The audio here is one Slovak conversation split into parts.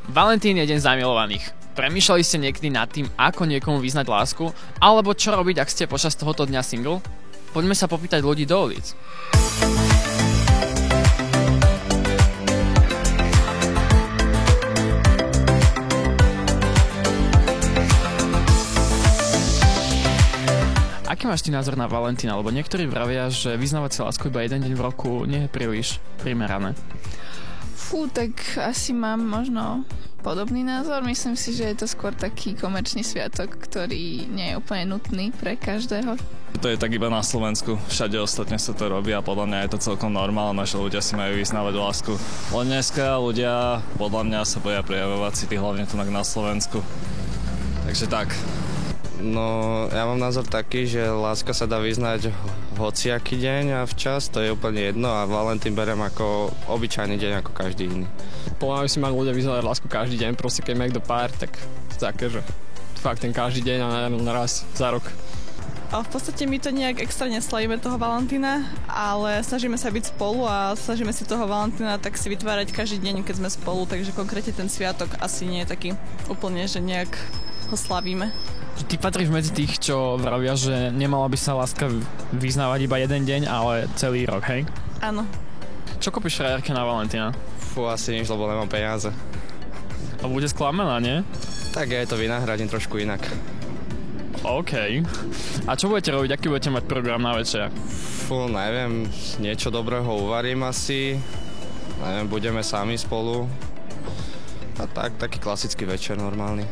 Valentín je deň zamilovaných. Premýšľali ste niekedy nad tým, ako niekomu vyznať lásku, alebo čo robiť, ak ste počas tohoto dňa single? Poďme sa popýtať ľudí do ulic. Aký máš ty názor na Valentína? Lebo niektorí vravia, že vyznávať si lásku iba jeden deň v roku nie je príliš primerané. Tak asi mám možno podobný názor. Myslím si, že je to skôr taký komerčný sviatok, ktorý nie je úplne nutný pre každého. To je tak iba na Slovensku. Všade ostatne sa to robí a podľa mňa je to celkom normálne, že ľudia si majú vyznávať lásku. Len dneska ľudia podľa mňa sa boja prejavovať city, hlavne tu na Slovensku. Takže tak. No, ja mám názor taký, že láska sa dá vyznať hociaký deň a včas, to je úplne jedno a Valentín berem ako obyčajný deň, ako každý iný. Podľa mňa si mali ľudia vyznávať lásku každý deň, proste keď má niekto pár, tak také, že fakt ten každý deň a naraz za rok. V podstate my to nejak extra neslavíme toho Valentína, ale snažíme sa byť spolu a snažíme si toho Valentína tak si vytvárať každý deň, keď sme spolu, takže konkrétne ten sviatok asi nie je taký úplne, že nejak ho slavíme. Ty patríš medzi tých, čo vravia, že nemala by sa láska vyznávať iba jeden deň, ale celý rok, hej? Áno. Čo kúpiš frajerke na Valentína? Asi nič, lebo nemám peniaze. A bude sklamaná, nie? Tak ja to vynahradím trošku inak. OK. A čo budete robiť? Aký budete mať program na večer? Neviem, niečo dobrého uvarím asi. Neviem, budeme sami spolu. A tak, taký klasický večer normálny.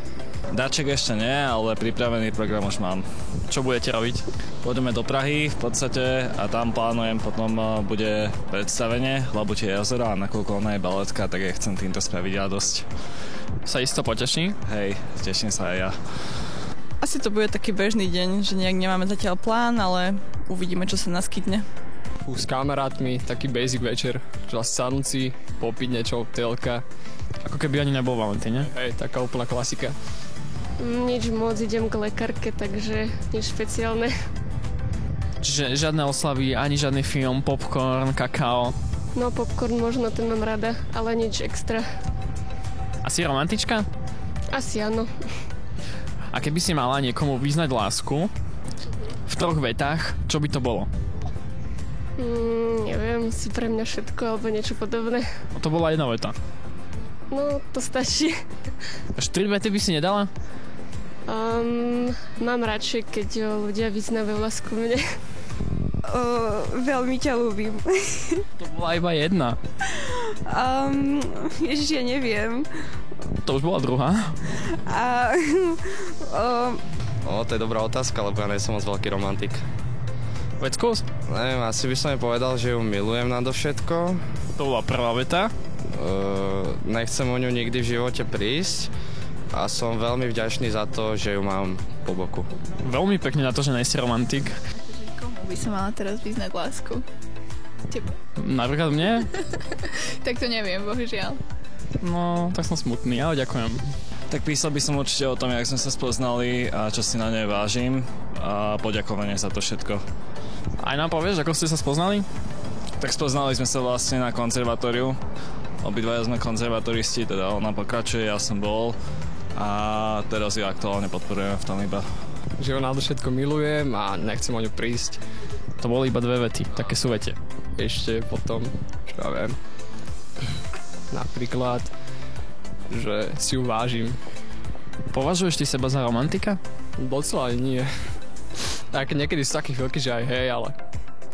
Dáček ešte nie, ale pripravený program už mám. Čo budete robiť? Pôjdeme do Prahy v podstate a tam plánujem, potom bude predstavenie Labutie jazero a nakoľko ona je baletka, tak ja chcem týmto spraviť radosť. Sa isto poteší? Hej, teším sa aj ja. Asi to bude taký bežný deň, že nejak nemáme zatiaľ plán, ale uvidíme, čo sa naskytne. S kamarátmi, taký basic večer, sadnúť si, popiť niečo, telka. Ako keby ani nebol Valentín, ne? Hej, taká úplná klasika. Nič moc, idem k lekárke, takže nič špeciálne. Čiže žiadne oslavy, ani žiadny film, popcorn, kakao? No popcorn možno, ten mám rada, ale nič extra. Asi romantička? Asi áno. A keby si mala niekomu vyznať lásku v 3 vetách, čo by to bolo? Neviem, si pre mňa všetko alebo niečo podobné. No to bola jedna veta. No, to stačí. Až 3 vety by si nedala? Mám radšej, keď ľudia vyznávajú lásku mne. Veľmi ťa ľúbim. To bola iba jedna. Ježiš, ja neviem. To už bola druhá. To je dobrá otázka, lebo ja nie som moc veľký romantik. Veď skús. Neviem, asi by som jej povedal, že ju milujem nadovšetko. To bola prvá veta. Nechcem o ňu nikdy v živote prísť a som veľmi vďačný za to, že ju mám po boku. Veľmi pekne na to, že nejsi romantik. Komu by som mala teraz vyznať lásku? Tebe. Napríklad mne? Tak to neviem, bohužiaľ. No, tak som smutný, ale ďakujem. Tak písal by som určite o tom, jak sme sa spoznali a čo si na nej vážim a poďakovanie za to všetko. Aj nám povieš, ako ste sa spoznali? Tak spoznali sme sa vlastne na konzervatóriu. Obidvaja sme konzervatoristi, teda ona pokračuje, ja som bol a teraz ju aktuálne podporujem v tom iba. Že ho nadovšetko milujem a nechcem o ňu prísť. To boli iba 2 vety, také sú vete. Ešte potom, čo ja viem, napríklad, že si ju vážim. Považuješ ty seba za romantika? Docela nie. Tak niekedy sú také chvíľky, že aj hej, ale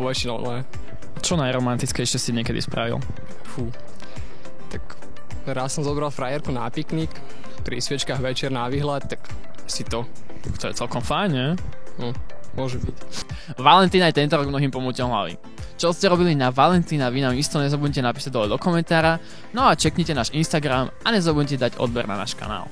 poväčšinou ne. Čo najromantickejšie si niekedy spravil? Tak raz som zobral frajerku na piknik, pri sviečkách večer na výhľad, tak si to. To je celkom fajn, nie? No, môže byť. Valentín aj tento rok mnohým pomúťal hlavy. Čo ste robili na Valentína, vy nám isto nezabudnite napísať dole do komentára, no a čeknite náš Instagram a nezabudnite dať odber na náš kanál.